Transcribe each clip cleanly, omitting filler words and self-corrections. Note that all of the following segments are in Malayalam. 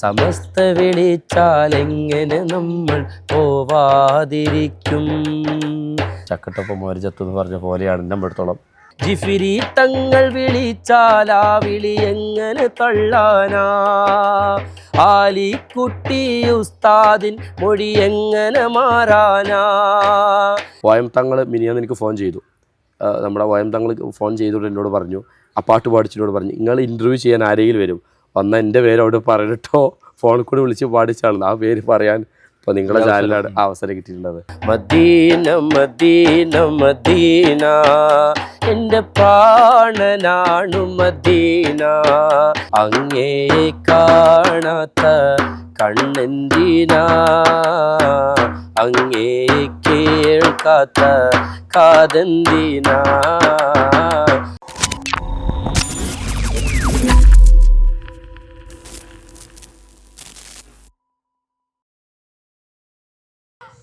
സമസ്ത വിളിച്ചാലെങ്ങനെ നമ്മൾ പോവാതിരിക്കും. ചക്കട്ടൊപ്പം മോരിച്ചത്ത് എന്ന് പറഞ്ഞ പോലെയാണ് എൻ്റെ അടുത്തോളം. ജിഫിരി തങ്ങൾ വിളിച്ചാലാ വിളി എങ്ങനെ തള്ളാനാ, ആലിക്കുട്ടി ഉസ്താദിൻ മൊഴി എങ്ങനെ മാറാനാ. വയം തങ്ങൾ മിനിയാന്ന് എനിക്ക് ഫോൺ ചെയ്തു. നമ്മുടെ വയം തങ്ങൾ ഫോൺ ചെയ്തുകൊണ്ട് എന്നോട് പറഞ്ഞു, ആ പാട്ട് പാടിച്ചിനോട് പറഞ്ഞു, നിങ്ങൾ ഇൻ്റർവ്യൂ ചെയ്യാൻ ആരെങ്കിലും വരും, വന്നാൽ എൻ്റെ പേര് അവിടെ പറഞ്ഞിട്ടോ ഫോണിൽ കൂടെ വിളിച്ച് പാടിച്ചാണ് ആ പേര് പറയാൻ ഇപ്പോൾ നിങ്ങളുടെ ചാനലിലാണ് അവസരം കിട്ടിയിട്ടുള്ളത്. മദീന മദീന മദീന എൻ്റെ പ്രാണനാണു മദീന, അങ്ങേ കാണാത്ത കണ്ണെന്തിനാ, അങ്ങേ കേൾക്കാത്ത കാതെന്തിനാ.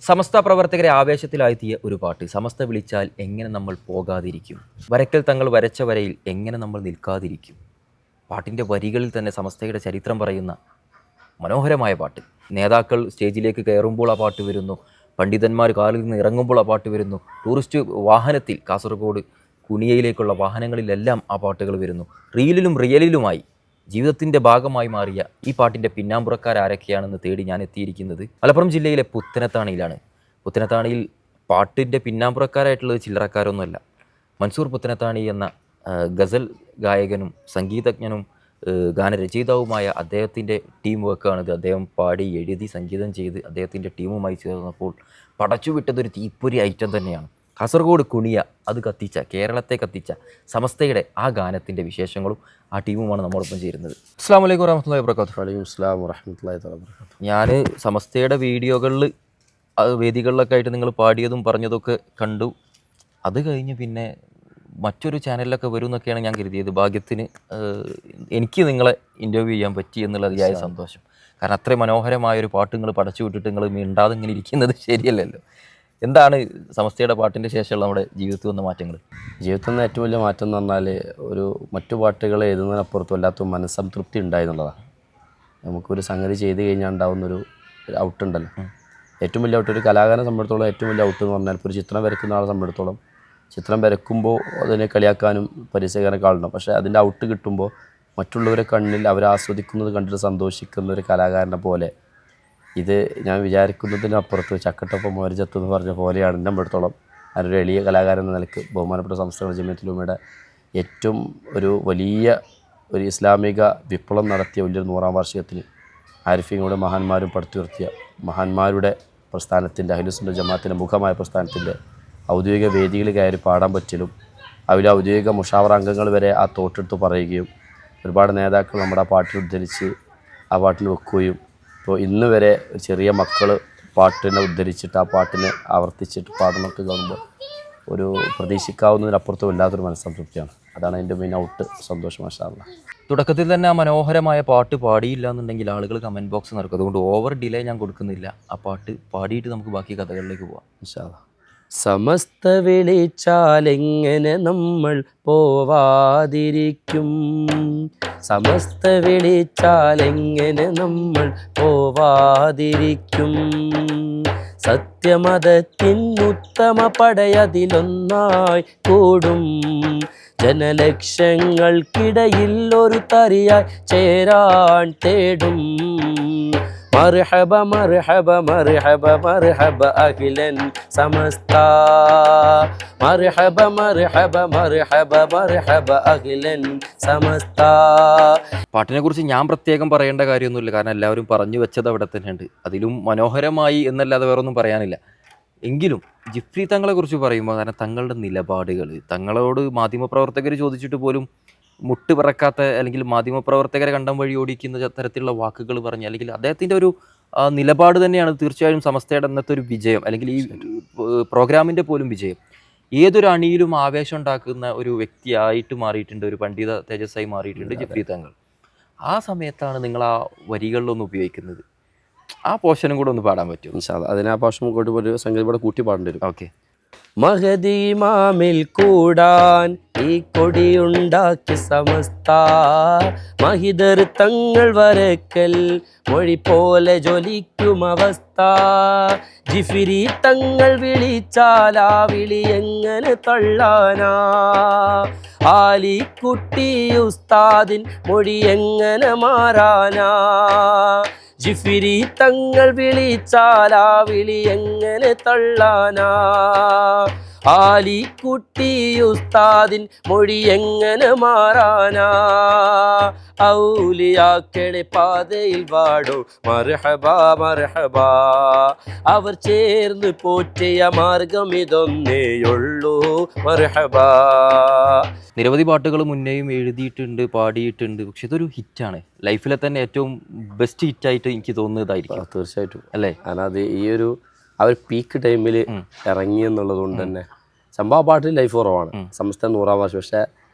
സമസ്ത പ്രവർത്തകരെ ആവേശത്തിലാഴ്ത്തിയ ഒരു പാട്ട്. സമസ്ത വിളിച്ചാൽ എങ്ങനെ നമ്മൾ പോകാതിരിക്കും, വരക്കൽ തങ്ങൾ വരച്ച വരയിൽ എങ്ങനെ നമ്മൾ നിൽക്കാതിരിക്കും. പാട്ടിൻ്റെ വരികളിൽ തന്നെ സമസ്തയുടെ ചരിത്രം പറയുന്ന മനോഹരമായ പാട്ട്. നേതാക്കൾ സ്റ്റേജിലേക്ക് കയറുമ്പോൾ ആ പാട്ട് വരുന്നു, പണ്ഡിതന്മാർ കാലിൽ നിന്ന് ഇറങ്ങുമ്പോൾ ആ പാട്ട് വരുന്നു, ടൂറിസ്റ്റ് വാഹനത്തിൽ കാസർഗോഡ് കുണിയയിലേക്കുള്ള വാഹനങ്ങളിലെല്ലാം ആ പാട്ടുകൾ വരുന്നു. റീലിലും റിയലിലുമായി ജീവിതത്തിൻ്റെ ഭാഗമായി മാറിയ ഈ പാട്ടിൻ്റെ പിന്നാമ്പുറക്കാരൊക്കെയാണെന്ന് തേടി ഞാൻ എത്തിയിരിക്കുന്നത് മലപ്പുറം ജില്ലയിലെ പുത്തനത്താണിയിലാണ്. പുത്തനത്താണിയിൽ പാട്ടിൻ്റെ പിന്നാമ്പുറക്കാരായിട്ടുള്ളത് ചില്ലറക്കാരൊന്നുമല്ല. മൻസൂർ പുത്തനത്താണി എന്ന ഗസൽ ഗായകനും സംഗീതജ്ഞനും ഗാനരചയിതാവുമായ അദ്ദേഹത്തിൻ്റെ ടീം വർക്കാണിത്. അദ്ദേഹം പാടി എഴുതി സംഗീതം ചെയ്ത് അദ്ദേഹത്തിൻ്റെ ടീമുമായി ചേർന്നപ്പോൾ പടച്ചുവിട്ടതൊരു തീപ്പൊരി ഐറ്റം തന്നെയാണ്. കാസർഗോഡ് കുണിയ അത് കത്തിച്ച, കേരളത്തെ കത്തിച്ച സമസ്തയുടെ ആ ഗാനത്തിൻ്റെ വിശേഷങ്ങളും ആ ടീമുമാണ് നമ്മോടൊപ്പം ചേരുന്നത്. അസ്സലാമു അലൈക്കും വറഹ്മത്തുള്ളാഹി വബറകാതുഹു. വലൈക്കും അസ്സലാം വറഹ്മത്തുള്ളാഹി വബറകാതുഹു. ഞാൻ സമസ്തയുടെ വീഡിയോകളിൽ വേദികളിലൊക്കെ ആയിട്ട് നിങ്ങൾ പാടിയതും പറഞ്ഞതൊക്കെ കണ്ടു. അത് കഴിഞ്ഞ് പിന്നെ മറ്റൊരു ചാനലിലൊക്കെ വരും എന്നൊക്കെയാണ് ഞാൻ കരുതിയത്. ഭാഗ്യത്തിന് എനിക്ക് നിങ്ങളെ ഇൻ്റർവ്യൂ ചെയ്യാൻ പറ്റി എന്നുള്ള അതിയായ സന്തോഷം. കാരണം അത്രയും മനോഹരമായൊരു പാട്ട് നിങ്ങൾ പടച്ചു വിട്ടിട്ട് നിങ്ങൾ മിണ്ടാതെ ഇങ്ങനെ ഇരിക്കുന്നത് ശരിയല്ലല്ലോ. എന്താണ് സമസ്തയുടെ പാട്ടിൻ്റെ ശേഷമുള്ള നമ്മുടെ ജീവിതത്തിൽ വന്ന മാറ്റങ്ങൾ? ജീവിതത്തിൽ നിന്ന് ഏറ്റവും വലിയ മാറ്റം എന്ന് പറഞ്ഞാൽ ഒരു മറ്റു പാട്ടുകൾ എഴുതുന്നതിനപ്പുറത്തും വല്ലാത്ത മനസ്സംതൃപ്തി ഉണ്ടായി എന്നുള്ളതാണ്. നമുക്കൊരു സംഗതി ചെയ്ത് കഴിഞ്ഞാൽ ഉണ്ടാകുന്നൊരു ഔട്ടുണ്ടല്ലോ, ഏറ്റവും വലിയ ഔട്ട്. ഒരു കലാകാരനെ സംബന്ധിച്ചിടത്തോളം ഏറ്റവും വലിയ ഔട്ട് എന്ന് പറഞ്ഞാൽ ഇപ്പോൾ ഒരു ചിത്രം വരയ്ക്കുന്ന ആളെ സംബന്ധിച്ചിടത്തോളം ചിത്രം വരയ്ക്കുമ്പോൾ അതിനെ കളിയാക്കാനും പരിചയക്കാരൊക്കെ ആളുണ്ടാവും. പക്ഷേ അതിൻ്റെ ഔട്ട് കിട്ടുമ്പോൾ മറ്റുള്ളവരെ കണ്ണിൽ അവർ ആസ്വദിക്കുന്നത് കണ്ടിട്ട് സന്തോഷിക്കുന്ന ഒരു കലാകാരനെ പോലെ ഇത് ഞാൻ വിചാരിക്കുന്നതിനപ്പുറത്ത് ചക്കട്ടൊപ്പം മോരിച്ചത്ത് എന്ന് പറഞ്ഞ പോലെയാണ് എൻ്റെ അടുത്തോളം. ഞാനൊരു എളിയ കലാകാരൻ എന്ന നിലയ്ക്ക് ബഹുമാനപ്പെട്ട സംസ്ഥാന ജമിയത്തുൽ ഉലമയുടെ ഏറ്റവും ഒരു വലിയ ഒരു ഇസ്ലാമിക വിപ്ലവം നടത്തിയ വലിയൊരു 100ാം വാർഷികത്തിന് ആരിഫീങ്ങളുടെ മഹാന്മാരും പടുത്തുയർത്തിയ മഹാന്മാരുടെ പ്രസ്ഥാനത്തിൻ്റെ അഹ്ലുസുന്നത്ത് ജമാഅത്തിൻ്റെ മുഖമായ പ്രസ്ഥാനത്തിൻ്റെ ഔദ്യോഗിക വേദികളിൽ കയറി പാടാൻ പറ്റലും അതിലെ ഔദ്യോഗിക മുഷാവറ അംഗങ്ങൾ വരെ ആ തോട്ടെടുത്ത് പറയുകയും ഒരുപാട് നേതാക്കൾ നമ്മുടെ ആ പാട്ടിൽ ഉദ്ധരിച്ച് ആ പാട്ടിന് വെക്കുകയും ഇപ്പോൾ ഇന്ന് വരെ ചെറിയ മക്കൾ പാട്ടിനെ ഉദ്ധരിച്ചിട്ട് ആ പാട്ടിനെ ആവർത്തിച്ചിട്ട് പാടുന്നൊക്കെ കാണുമ്പോൾ ഒരു പ്രതീക്ഷിക്കാവുന്നതിനപ്പുറത്തും വല്ലാത്തൊരു മനസ്സംതൃപ്തിയാണ്. അതാണ് അതിൻ്റെ മെയിൻ ഔട്ട്. സന്തോഷം മാഷാ അല്ലാഹ്. തുടക്കത്തിൽ തന്നെ ആ മനോഹരമായ പാട്ട് പാടിയില്ല എന്നുണ്ടെങ്കിൽ ആളുകൾ കമൻറ്റ് ബോക്സ് നടക്കും. അതുകൊണ്ട് ഓവർ ഡിലേ ഞാൻ കൊടുക്കുന്നില്ല. ആ പാട്ട് പാടിയിട്ട് നമുക്ക് ബാക്കി കഥകളിലേക്ക് പോവാം ഇൻഷാ അല്ലാഹ്. സമസ്ത വിളിച്ചാലെങ്ങനെ നമ്മൾ പോവാതിരിക്കും, സമസ്ത വിളിച്ചാലെങ്ങനെ നമ്മൾ പോവാതിരിക്കും. സത്യമതത്തിൻ ഉത്തമ പടയതിലൊന്നായി കൂടും, ജനലക്ഷങ്ങൾക്കിടയിൽ ഒരു തരിയായി ചേരാൻ തേടും. മർഹബ മർഹബ മർഹബ മർഹബ അഖിലൻ സമസ്ത, മർഹബ മർഹബ മർഹബ മർഹബ അഖിലൻ സമസ്ത. പാട്ടിനെ കുറിച്ച് ഞാൻ പ്രത്യേകം പറയേണ്ട കാര്യമൊന്നുമില്ല, കാരണം എല്ലാവരും പറഞ്ഞു വെച്ചത് അവിടെ തന്നെയുണ്ട്. അതിലും മനോഹരമായി എന്നല്ലാതെ വേറൊന്നും പറയാനില്ല. എങ്കിലും ജിഫ്രി തങ്ങളെ കുറിച്ച് പറയുമ്പോൾ കാരണം തങ്ങളുടെ നിലപാടുകൾ, തങ്ങളോട് മാധ്യമപ്രവർത്തകർ ചോദിച്ചിട്ട് പോലും മുട്ട് പിറക്കാത്ത, അല്ലെങ്കിൽ മാധ്യമപ്രവർത്തകരെ കണ്ടം വഴി ഓടിക്കുന്ന തരത്തിലുള്ള വാക്കുകൾ പറഞ്ഞ്, അല്ലെങ്കിൽ അദ്ദേഹത്തിൻ്റെ ഒരു നിലപാട് തന്നെയാണ് തീർച്ചയായും സമസ്തയുടെ അന്നത്തെ ഒരു വിജയം, അല്ലെങ്കിൽ ഈ പ്രോഗ്രാമിൻ്റെ പോലും വിജയം. ഏതൊരു അണിയിലും ആവേശം ഉണ്ടാക്കുന്ന ഒരു വ്യക്തിയായിട്ട് മാറിയിട്ടുണ്ട്, ഒരു പണ്ഡിത തേജസ്സായി മാറിയിട്ടുണ്ട് ജിഫ്രി തങ്ങൾ. ആ സമയത്താണ് നിങ്ങൾ ആ വരികളിലൊന്ന് ഉപയോഗിക്കുന്നത്. ആ പോർഷനും കൂടെ ഒന്ന് പാടാൻ പറ്റും? അതിന് ആ പോർഷൻ കൂടി ഒരു സംഗതി കൂടെ കൂട്ടി പാടേണ്ടി വരും. ഓക്കെ. മഹദി ഇമാമിൽ കൂടാൻ ഈ കൊടിയുണ്ടാക്കി സമസ്ത മഹിദർ തങ്ങൾ വരക്കൽ മൊഴി പോലെ ജ്വലിക്കും അവസ്ഥ ജിഫിരി തങ്ങൾ വിളിച്ചാലാ വിളി എങ്ങനെ തള്ളാനാ ആലിക്കുട്ടി ഉസ്താദിൻ മൊഴി എങ്ങനെ മാറാനാ ജിഫിരി തങ്ങൾ വിളിച്ചാലാ വിളി എങ്ങനെ തള്ളാനാ ആലിക്കുട്ടി ഉസ്താദിൻ മൊഴി എങ്ങനെ മാറാനാ ഔലിയാക്കളെ പാതയിൽ വാടോ മർഹബാ മർഹബാ അവർ ചേർന്ന് പോറ്റിയ മാർഗം ഇതൊന്നേയുള്ളൂ മർഹബാ. നിരവധി പാട്ടുകൾ മുന്നേയും എഴുതിയിട്ടുണ്ട്, പാടിയിട്ടുണ്ട്. പക്ഷെ ഇതൊരു ഹിറ്റാണ്. ലൈഫിലെ തന്നെ ഏറ്റവും ബെസ്റ്റ് ഹിറ്റായിട്ട് എനിക്ക് തോന്നുന്നതായിരിക്കും. തീർച്ചയായിട്ടും അല്ലേ? അതായത് ഈ ഒരു ആ ഒരു പീക്ക് ടൈമിൽ ഇറങ്ങി എന്നുള്ളത് കൊണ്ട് തന്നെ സംഭവ പാട്ടിൽ ലൈഫ് കുറവാണ്. സമസ്ത 100-ാം വർഷം. പക്ഷെ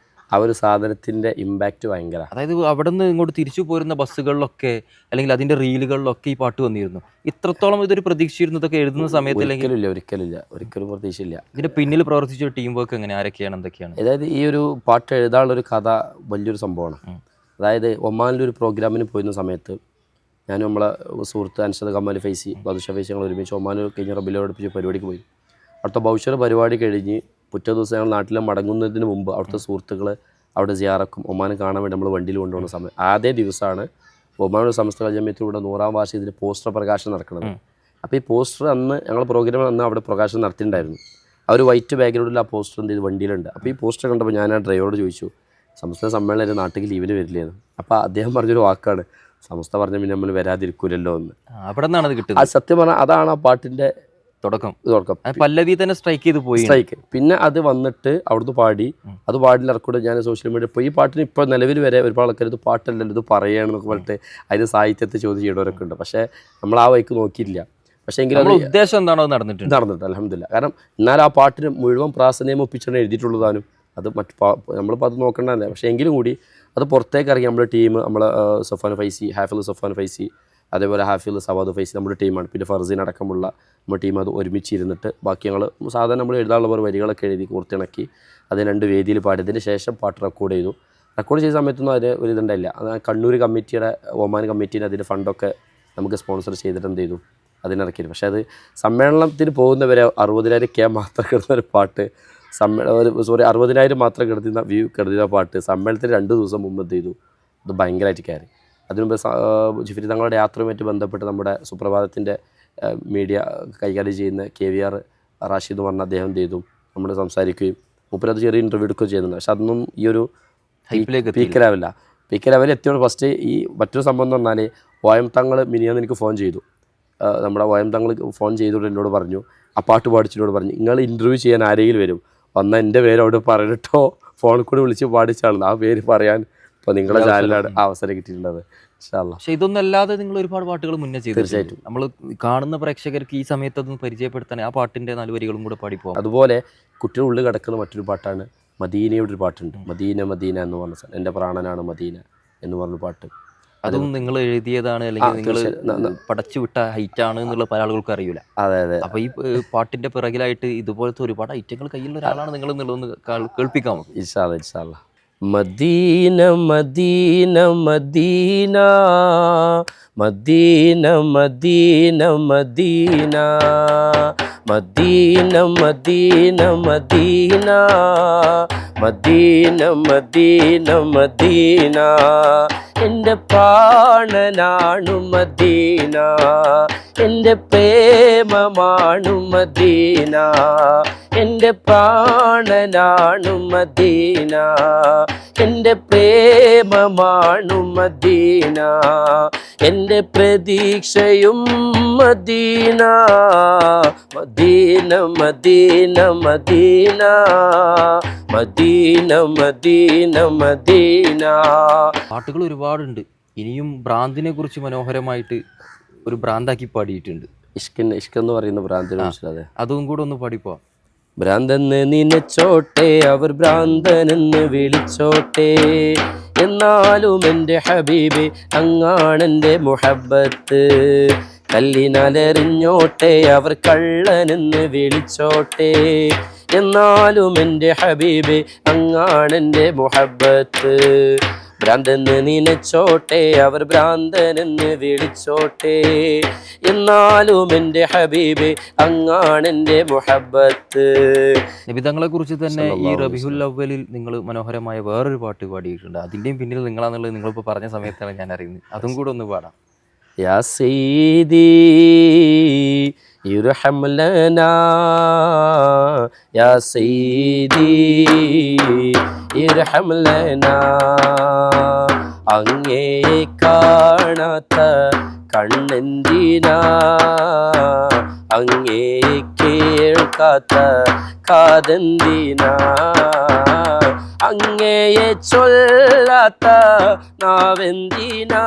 ആ ഒരു സാധനത്തിന്റെ ഇമ്പാക്റ്റ് ഭയങ്കര. അതായത് അവിടെ നിന്ന് ഇങ്ങോട്ട് തിരിച്ചു പോരുന്ന ബസ്സുകളിലൊക്കെ അല്ലെങ്കിൽ അതിന്റെ റീലുകളിലൊക്കെ ഈ പാട്ട് വന്നിരുന്നു. ഇത്രത്തോളം ഇതൊരു പ്രതീക്ഷിച്ചിരുന്നതൊക്കെ എഴുതുന്ന സമയത്ത് ഒരിക്കലും പ്രതീക്ഷയില്ല. ഇതിന്റെ പിന്നിൽ പ്രവർത്തിച്ച ടീം വർക്ക് എങ്ങനെ, ആരൊക്കെയാണ്, എന്തൊക്കെയാണ്? അതായത് ഈ ഒരു പാട്ട് എഴുതാനുള്ള ഒരു കഥ വലിയൊരു സംഭവമാണ്. അതായത് ഒമാനിലൊരു പ്രോഗ്രാമിന് പോയിരുന്ന സമയത്ത് ഞാനും നമ്മളെ സുഹൃത്ത് അൻഷദ് കമാൽ ഫൈസി ബാദുഷ ഫൈസി ഞങ്ങൾ ഒരുമിച്ച് ഒമാനിൽ കഴിഞ്ഞ റബീലോട് അടുപ്പിച്ച് പരിപാടിക്ക് പോയി. അവിടുത്തെ ബൗഷർ പരിപാടി കഴിഞ്ഞ് പിറ്റേ ദിവസം ഞങ്ങൾ നാട്ടിൽ മടങ്ങുന്നതിന് മുമ്പ് അവിടുത്തെ സുഹൃത്തുക്കൾ അവിടെ സിയാറക്കും ഒമാൻ കാണാൻ വേണ്ടി നമ്മൾ വണ്ടിയിൽ കൊണ്ടുപോകുന്ന സമയം ആദ്യ ദിവസമാണ് ഒമാനൊരു സമസ്ത ജമിയത്തിലൂടെ 100-ാം വാർഷികത്തിൽ പോസ്റ്റർ പ്രകാശനം നടക്കുന്നത്. അപ്പോൾ ഈ പോസ്റ്റർ അന്ന് ഞങ്ങൾ പ്രോഗ്രാം അന്ന് അവിടെ പ്രകാശനം നടത്തിയിട്ടുണ്ടായിരുന്നു. ആ ഒരു വൈറ്റ് ബാക്ക്ഗ്രൗണ്ടിൽ ആ പോസ്റ്റർ എന്ത് ചെയ്ത് വണ്ടിയിലുണ്ട്. അപ്പോൾ ഈ പോസ്റ്റർ കണ്ടപ്പോൾ ഞാൻ ആ ഡ്രൈവറോട് ചോദിച്ചു, സമസ്ത സമ്മേളനം നാട്ടിൽ ലീവിന് വരില്ലേന്ന്. അപ്പോൾ അദ്ദേഹം പറഞ്ഞൊരു വാക്കാണ്, സമസ്ത പറഞ്ഞ പിന്നെ നമ്മൾ വരാതിരിക്കൂലല്ലോ എന്ന്. അവിടെ നിന്നാണ് അത് കിട്ടുന്നത്. ആ സത്യം പറഞ്ഞാൽ അതാണ് ആ പാട്ടിൻ്റെ തുടക്കം. പല്ലവി തന്നെ സ്ട്രൈക്ക് ചെയ്ത് പോയി. പിന്നെ അത് വന്നിട്ട് അവിടുന്ന് പാടി, അത് പാടിൽ ഇറക്കൂടെ ഞാൻ സോഷ്യൽ മീഡിയ ഇപ്പോൾ ഈ പാട്ടിന് ഇപ്പോൾ നിലവിൽ വരെ ഒരുപാട് ആൾക്കാർ ഇത് പാട്ടല്ലല്ലോ ഇത് പറയുകയാണെന്നൊക്കെ പറഞ്ഞിട്ട് അതിന് സാഹിത്യത്തെ ചോദ്യം ചെയ്തവരൊക്കെ ഉണ്ട്. പക്ഷേ നമ്മൾ ആ വഴിക്ക് നോക്കിയില്ല. പക്ഷേ എങ്കിലും ഉദ്ദേശം എന്താണോ നടന്നിട്ട് അൽഹംദുലില്ലാ. കാരണം എന്നാൽ ആ പാട്ടിന് മുഴുവൻ പ്രാസനിയം ഒപ്പിച്ചാണ് എഴുതിയിട്ടുള്ളതാനും. അത് നമ്മളിപ്പോൾ അത് നോക്കേണ്ടതല്ലേ. പക്ഷേ എങ്കിലും കൂടി അത് പുറത്തേക്ക് ഇറങ്ങി നമ്മുടെ ടീം, നമ്മളെ സഫാൻ ഫൈസി, ഹാഫിൽ സഫാൻ ഫൈസി, അതേപോലെ ഹാഫിൽ സവാദ് ഫൈസി നമ്മുടെ ടീമാണ്. പിന്നെ ഫർസീൻ അടക്കമുള്ള നമ്മുടെ ടീം അത് ഒരുമിച്ചിരുന്നിട്ട് ബാക്കി ഞങ്ങൾ സാധാരണ നമ്മൾ എഴുതാനുള്ള പോലെ വരികളൊക്കെ എഴുതി കോർത്തിണക്കി അത് 2 വേദിയിൽ പാടിയതിന് ശേഷം പാട്ട് റെക്കോർഡ് ചെയ്തു. റെക്കോർഡ് ചെയ്ത സമയത്തൊന്നും അതിന് ഒരു ഇതുണ്ടായില്ല. അത് കണ്ണൂർ കമ്മിറ്റിയുടെ ഒമാൻ കമ്മിറ്റീനെ അതിൻ്റെ ഫണ്ടൊക്കെ നമുക്ക് സ്പോൺസർ ചെയ്തിട്ട് എന്ത് ചെയ്തു അതിനിറക്കിയിരുന്നു. പക്ഷേ അത് സമ്മേളനത്തിന് പോകുന്നവരെ 60,000 മാത്രം കിടന്ന ഒരു പാട്ട് 60,000 മാത്രം കിടന്ന പാട്ട് സമ്മേളനത്തിന് 2 ദിവസം മുമ്പ് എന്ത് ചെയ്തു അത് ഭയങ്കരമായിട്ട് കയറി. അതിനുമുമ്പ് ജിഫിരി തങ്ങളുടെ യാത്രയുമായിട്ട് ബന്ധപ്പെട്ട് നമ്മുടെ സുപ്രഭാതത്തിൻ്റെ മീഡിയ കൈകാര്യം ചെയ്യുന്ന KVR റാഷിദ് പറഞ്ഞ അദ്ദേഹം എന്ത് ചെയ്തു നമ്മൾ സംസാരിക്കുകയും മൂപ്പരത് ചെറിയ ഇൻ്റർവ്യൂ എടുക്കുകയും ചെയ്യുന്നുണ്ട്. പക്ഷെ അതൊന്നും ഈ ഒരു പീക്ക് ലെവലിൽ എത്തിയോണ്ട് ഫസ്റ്റ് ഈ മറ്റൊരു സംഭവം എന്ന് പറഞ്ഞാൽ വയം തങ്ങൾ മിനിയാന്ന് എനിക്ക് ഫോൺ ചെയ്തു. നമ്മുടെ വയം തങ്ങൾ ഫോൺ ചെയ്തുകൊണ്ട് എന്നോട് പറഞ്ഞു, ആ പാട്ട് പാടിച്ചിട്ടോട് പറഞ്ഞു, നിങ്ങൾ ഇൻ്റർവ്യൂ ചെയ്യാൻ ആരെങ്കിലും വരും വന്നാൽ എൻ്റെ പേര് അവിടെ പറഞ്ഞിട്ടോ ഫോണിൽ കൂടി വിളിച്ച് പാടിച്ചാണ് ആ പേര് പറയാൻ ഇപ്പോൾ നിങ്ങളുടെ ചാനലാണ് അവസരം കിട്ടിയിട്ടുള്ളത്. പക്ഷെ ഇതൊന്നല്ലാതെ നിങ്ങൾ ഒരുപാട് പാട്ടുകൾ മുന്നേ ചെയ്തു. തീർച്ചയായിട്ടും നമ്മൾ കാണുന്ന പ്രേക്ഷകർക്ക് ഈ സമയത്ത് അതൊന്ന് പരിചയപ്പെടുത്താൻ ആ പാട്ടിൻ്റെ 4 വരികളും കൂടെ പാടിപ്പോകും. അതുപോലെ കുട്ടികളുടെ ഉള്ളിൽ കിടക്കുന്ന മറ്റൊരു പാട്ടാണ് മദീനയുടെ ഒരു പാട്ടുണ്ട്. മദീന മദീന എന്ന് പറഞ്ഞ സ്ഥലം, എൻ്റെ പ്രാണനാണ് മദീന എന്ന് പറഞ്ഞ പാട്ട്. അതും നിങ്ങൾ എഴുതിയതാണ് അല്ലെങ്കിൽ നിങ്ങൾ പടച്ചു വിട്ട ഹൈറ്റാണ് എന്നുള്ള പല ആളുകൾക്ക് അറിയില്ല. അതെ. അപ്പൊ ഈ പാട്ടിന്റെ പിറകിലായിട്ട് ഇതുപോലത്തെ ഒരുപാട് ഐറ്റങ്ങൾ കയ്യിലുള്ള ഒരാളാണ് നിങ്ങൾ എന്നുള്ളതൊന്ന് കേൾപ്പിക്കാമോ? ഇൻഷാ അല്ലാഹ്. Medina Medina Medina Medina Medina Medina Medina Medina Medina Medina Medina Medina എൻ്റെ പ്രാണനാണു മദീന, എൻ്റെ പ്രേമമാണു മദീന, എൻ്റെ പ്രാണനാണു മദീന, എൻ്റെ പ്രേമമാണു മദീന, എൻ്റെ പ്രതീക്ഷയും Medina, Medina Medina Medina Medina Medina Medina. പാട്ടുകൾ ഒരുപാടുണ്ട്. ഇനിയും ഭ്രാന്തിനെ കുറിച്ച് മനോഹരമായിട്ട് ഒരു ഭ്രാന്താക്കി പാടിയിട്ടുണ്ട്. ഇഷ്ക് എന്ന് പറയുന്ന ഭ്രാന്തിനെ കുറിച്ച് അതും കൂടെ ഒന്ന് പാടിപ്പോ. ഭ്രാന്തെന്ന് നിനച്ചോട്ടെ അവർ ഭ്രാന്തനെന്ന് വിളിച്ചോട്ടെ, എന്നാലും എൻ്റെ ഹബീബ് അങ്ങാണെൻ്റെ മുഹബ്ബത്ത്. കല്ലിനാലെറിഞ്ഞോട്ടെ അവർ കള്ളനെന്ന് വിളിച്ചോട്ടെ, എന്നാലും എൻ്റെ ഹബീബ് അങ്ങാണെൻ്റെ മുഹബ്ബത്ത്. ഭ്രാന്തെന്ന് നിനച്ചോട്ടെ അവർ ഭ്രാന്തനെന്ന് വിളിച്ചോട്ടെ, എന്നാലും എൻ്റെ ഹബീബ് അങ്ങാണെൻ്റെ മുഹബ്ബത്ത്. നബിതങ്ങളെ കുറിച്ച് തന്നെ ഈ റബീഉൽ അവ്വലിൽ നിങ്ങൾ മനോഹരമായ വേറൊരു പാട്ട് പാടിയിട്ടുണ്ട്. അതിൻ്റെയും പിന്നിൽ നിങ്ങളാന്നുള്ളത് നിങ്ങളിപ്പോൾ പറഞ്ഞ സമയത്താണ് ഞാൻ അറിയുന്നത്. അതും കൂടെ ഒന്ന് പാടാം. യാ സയ്യിദി ഇർഹം ലനാ, യാ സയ്യിദി ഇർഹം ലനാ. അങ്ങേ കാണാത്ത കണ്ണെന്തിനാ, അങ്ങേ കേൾക്കാത്ത കാതെന്തിനാ, അങ്ങയെ ചൊല്ലാത്ത നാവെന്തിനാ,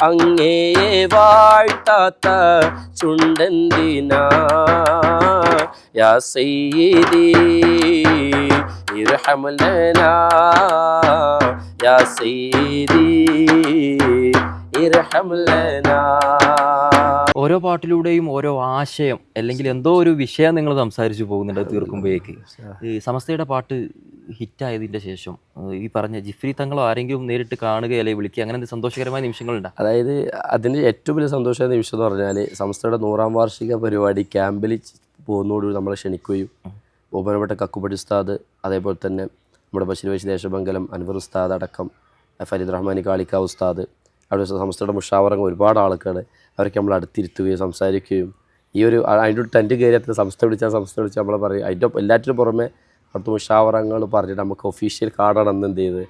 അങ്ങയെ വാഴ്ത്താത്ത ചുണ്ടെന്തിനാ. യാ സയ്യിദി ഇർഹം ലനാ, യാ സയ്യിദി ഇർഹം ലനാ. ഓരോ പാട്ടിലൂടെയും ഓരോ ആശയം അല്ലെങ്കിൽ എന്തോ ഒരു വിഷയം നിങ്ങൾ സംസാരിച്ചു പോകുന്നുണ്ട് തീർക്കുമ്പോഴേക്ക്. ഈ സമസ്തയുടെ പാട്ട് ഹിറ്റായതിൻ്റെ ശേഷം ഈ പറഞ്ഞ ജിഫ്രി തങ്ങളോ ആരെങ്കിലും നേരിട്ട് കാണുകയോ അല്ലെങ്കിൽ വിളിക്കുക, അങ്ങനെ സന്തോഷകരമായ നിമിഷങ്ങളുണ്ട്? അതായത് അതിൻ്റെ ഏറ്റവും വലിയ സന്തോഷമായ നിമിഷം എന്ന് പറഞ്ഞാൽ സംസ്ഥയുടെ 100ാം വാർഷിക പരിപാടി ക്യാമ്പിൽ പോകുന്നതോടുകൂടി നമ്മളെ ക്ഷണിക്കുകയും ബഹുമാനപ്പെട്ട കക്കുപടി ഉസ്താദ്, അതേപോലെ തന്നെ നമ്മുടെ ബഷീർ വൈശി ദേശമംഗലം അൻവർ ഉസ്താദ് അടക്കം ഫരീദ് റഹ്മാനി കാളിക്ക ഉസ്താദ്, അവിടെ സംസ്ഥയുടെ മുഷാവറങ്ങൾ ഒരുപാട് ആൾക്കാർ, അവരൊക്കെ നമ്മൾ അടുത്തിരുത്തുകയും സംസാരിക്കുകയും ഈ ഒരു അതിൻ്റെ ഒരു ടെൻറ്റ് കയറി സംസ്ഥ വിളിച്ചാൽ നമ്മളെ പറയും. അതിൻ്റെ എല്ലാറ്റിനും പുറമെ അവിടുത്തെ മുഷാവറങ്ങൾ പറഞ്ഞിട്ട് നമുക്ക് ഒഫീഷ്യൽ കാർഡാണ് അന്ന് എന്ത് ചെയ്ത്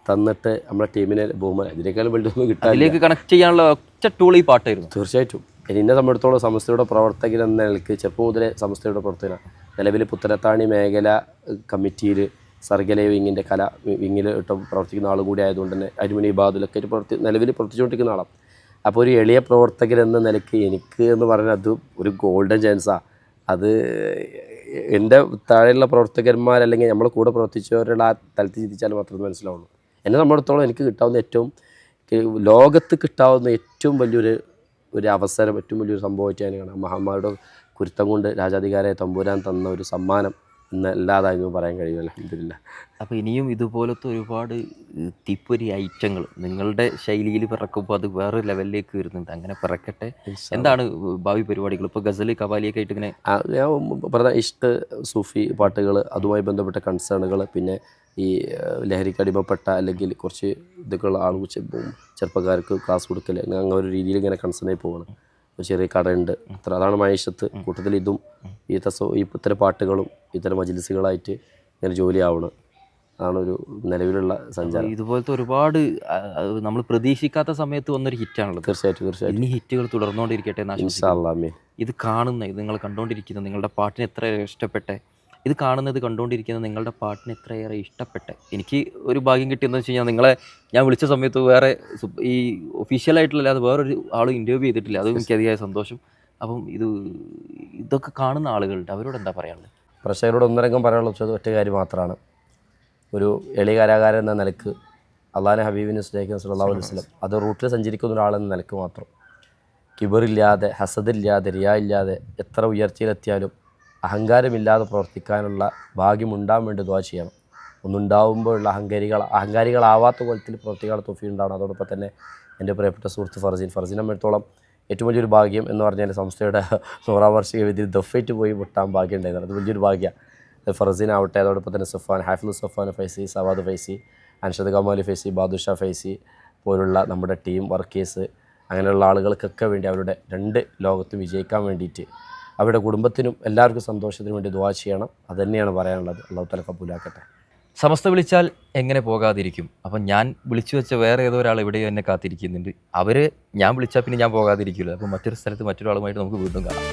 തന്നിട്ട് നമ്മുടെ ടീമിനെ ബഹുമാനം ഇതിനേക്കാളും വലുതൊന്നും കിട്ടാൻ അതിലേക്ക് കണക്ട് ചെയ്യാനുള്ള ഒറ്റ ടൂൾ ഈ പാട്ടായിരുന്നു. തീർച്ചയായിട്ടും എന്നെ സംബന്ധിച്ചിടത്തോളം സംസ്ഥയുടെ പ്രവർത്തകൻ എന്ന നിലയ്ക്ക് ചെറുപ്പം മുതലേ സംസ്ഥയുടെ പ്രവർത്തകനാണ്. നിലവിൽ പുത്തനത്താണി മേഖല കമ്മിറ്റിയിൽ സർഗല വിങ്ങിൻ്റെ കല വിങ്ങിൽ പ്രവർത്തിക്കുന്ന ആൾ കൂടി ആയതുകൊണ്ട് തന്നെ അരുമണി ബാദുലൊക്കെ നിലവിൽ പ്രവർത്തിച്ചുകൊണ്ടിരിക്കുന്ന ആളാണ്. അപ്പോൾ ഒരു എളിയ പ്രവർത്തകൻ എന്ന നിലയ്ക്ക് എനിക്ക് എന്ന് പറഞ്ഞാൽ അത് ഒരു ഗോൾഡൻ ചാൻസാണ്. അത് എൻ്റെ താഴെയുള്ള പ്രവർത്തകന്മാരല്ലെങ്കിൽ നമ്മളെ കൂടെ പ്രവർത്തിച്ചവരുടെ ആ തലത്തിൽ ചിന്തിച്ചാൽ മാത്രമേ മനസ്സിലാവുള്ളൂ. എന്നെ സംബന്ധിച്ചിടത്തോളം എനിക്ക് കിട്ടാവുന്ന ഏറ്റവും ലോകത്ത് കിട്ടാവുന്ന ഏറ്റവും വലിയൊരു അവസരം, ഏറ്റവും വലിയൊരു സംഭവമായിട്ട് ഞാൻ കാണാം. മഹാന്മാരുടെ കുരുത്തം കൊണ്ട് രാജാധികാരെ തമ്പുരാൻ തന്ന ഒരു സമ്മാനം എന്നല്ലാതായിരുന്നു പറയാൻ കഴിയും. അൽഹംദുലില്ലാഹ്. അപ്പോൾ ഇനിയും ഇതുപോലത്തെ ഒരുപാട് തീപ്പൊരി ഐറ്റങ്ങൾ നിങ്ങളുടെ ശൈലിയിൽ പിറക്കുമ്പോൾ അത് വേറെ ലെവലിലേക്ക് വരുന്നുണ്ട്. അങ്ങനെ പിറക്കട്ടെ. എന്താണ് ഭാവി പരിപാടികൾ? ഇപ്പോൾ ഗസൽ കവാലിയൊക്കെ ആയിട്ട് ഇങ്ങനെ ഞാൻ പറഞ്ഞ ഇഷ്ട് സൂഫി പാട്ടുകൾ, അതുമായി ബന്ധപ്പെട്ട കൺസേണുകൾ, പിന്നെ ഈ ലഹരിക്ക് അടിമപ്പെട്ട അല്ലെങ്കിൽ കുറച്ച് ഇതൊക്കെയുള്ള ആളുകൾ ചെറുപ്പക്കാർക്ക് ക്ലാസ് കൊടുക്കൽ, അങ്ങനെ ഒരു രീതിയിൽ ഇങ്ങനെ കൺസേണായി പോകണം. ഒരു ചെറിയ കടയുണ്ട് അത്ര, അതാണ് മൈഷത്ത്. കൂട്ടത്തിൽ ഇതും ഈ ഇത്തരം പാട്ടുകളും ഇത്തരം മജ്ലിസുകളായിട്ട് ഇങ്ങനെ ജോലിയാവണം. അതാണ് ഒരു നിലവിലുള്ള സഞ്ചാരം. ഇതുപോലത്തെ ഒരുപാട് നമ്മൾ പ്രതീക്ഷിക്കാത്ത സമയത്ത് വന്നൊരു ഹിറ്റാണല്ലോ. തീർച്ചയായിട്ടും ഇനി ഹിറ്റുകൾ തുടർന്നുകൊണ്ടിരിക്കട്ടെ. ഇൻഷാ അല്ലാഹ്. ആമീൻ. ഇത് കാണുന്ന, ഇത് നിങ്ങൾ കണ്ടുകൊണ്ടിരിക്കുന്ന, നിങ്ങളുടെ പാട്ടിന് എത്ര ഇഷ്ടപ്പെട്ടെ, ഇത് കാണുന്നത് കണ്ടുകൊണ്ടിരിക്കുന്ന നിങ്ങളുടെ പാട്ടിന് എത്രയേറെ ഇഷ്ടപ്പെട്ടെ. എനിക്ക് ഒരു ഭാഗ്യം കിട്ടിയെന്ന് വെച്ച് കഴിഞ്ഞാൽ നിങ്ങളെ ഞാൻ വിളിച്ച സമയത്ത് വേറെ ഈ ഒഫീഷ്യലായിട്ടുള്ളല്ലാതെ വേറൊരു ആളും ഇൻ്റർവ്യൂ ചെയ്തിട്ടില്ല. അതും എനിക്ക് അതിയായ സന്തോഷം. അപ്പം ഇതൊക്കെ കാണുന്ന ആളുകളുണ്ട്, അവരോട് എന്താ പറയാനുള്ളത്? പ്രേക്ഷകരോട് ഒന്നരംഗം പറയാനുള്ള ഒറ്റ കാര്യം മാത്രമാണ്. ഒരു എളിയ കലാകാരൻ എന്ന നിലക്ക് അള്ളാഹുവിനെ ഹബീബിനെ സ്നേഹിക്കുന്ന സല്ലല്ലാഹു അലൈഹി വസല്ലം അത് റൂട്ടിൽ സഞ്ചരിക്കുന്ന ഒരാളെന്ന നിലക്ക് മാത്രം കിബറില്ലാതെ, ഹസദില്ലാതെ, റിയാ ഇല്ലാതെ എത്ര ഉയർച്ചയിലെത്തിയാലും അഹങ്കാരമില്ലാതെ പ്രവർത്തിക്കാനുള്ള ഭാഗ്യം ഉണ്ടാകാൻ വേണ്ടി ദുആ ചെയ്യണം. ഒന്നുണ്ടാവുമ്പോഴുള്ള അഹങ്കാരികളാവാത്ത കോലത്തിൽ പ്രവർത്തിക്കാനുള്ള തൗഫീഖ് ഉണ്ടാവണം. അതോടൊപ്പം തന്നെ എൻ്റെ പ്രിയപ്പെട്ട സുഹൃത്ത് ഫർസിനെ സംബന്ധിച്ചിടത്തോളം ഏറ്റവും വലിയൊരു ഭാഗ്യം എന്ന് പറഞ്ഞാൽ സംസ്ഥയുടെ 100ാം വാർഷിക വേദിയിൽ ദഫായിട്ട് പോയി മുട്ടാൻ ഭാഗ്യം ഉണ്ടായിരുന്നു. അത് വലിയൊരു ഭാഗ്യമാണ്. ഫർസിനാവട്ടെ, അതോടൊപ്പം തന്നെ സഫാൻ, ഹാഫിൽ സഫാൻ ഫൈസി, സവാദ് ഫൈസി, അൻഷദ് കമാലി ഫൈസി, ബാദുഷാ ഫൈസി പോലുള്ള നമ്മുടെ ടീം വർക്കേഴ്സ്, അങ്ങനെയുള്ള ആളുകൾക്കൊക്കെ വേണ്ടി അവരുടെ 2 ലോകത്തും വിജയിക്കാൻ വേണ്ടിയിട്ട് അവരുടെ കുടുംബത്തിനും എല്ലാവർക്കും സന്തോഷത്തിനും വേണ്ടി ദുആ ചെയ്യണം. അതുതന്നെയാണ് പറയാനുള്ളത്. അല്ലാഹു തആല കബൂലാക്കട്ടെ. സമസ്ത വിളിച്ചാൽ എങ്ങനെ പോകാതിരിക്കും? അപ്പം ഞാൻ വിളിച്ചു വെച്ച വേറെ ഏതോ ഒരാൾ എവിടെയോ എന്നെ കാത്തിരിക്കുന്നുണ്ട്. അവർ ഞാൻ വിളിച്ചാൽ പിന്നെ ഞാൻ പോകാതിരിക്കില്ല. അപ്പോൾ മറ്റൊരു സ്ഥലത്ത് മറ്റൊരാളുമായിട്ട് നമുക്ക് വീണ്ടും കാണാം.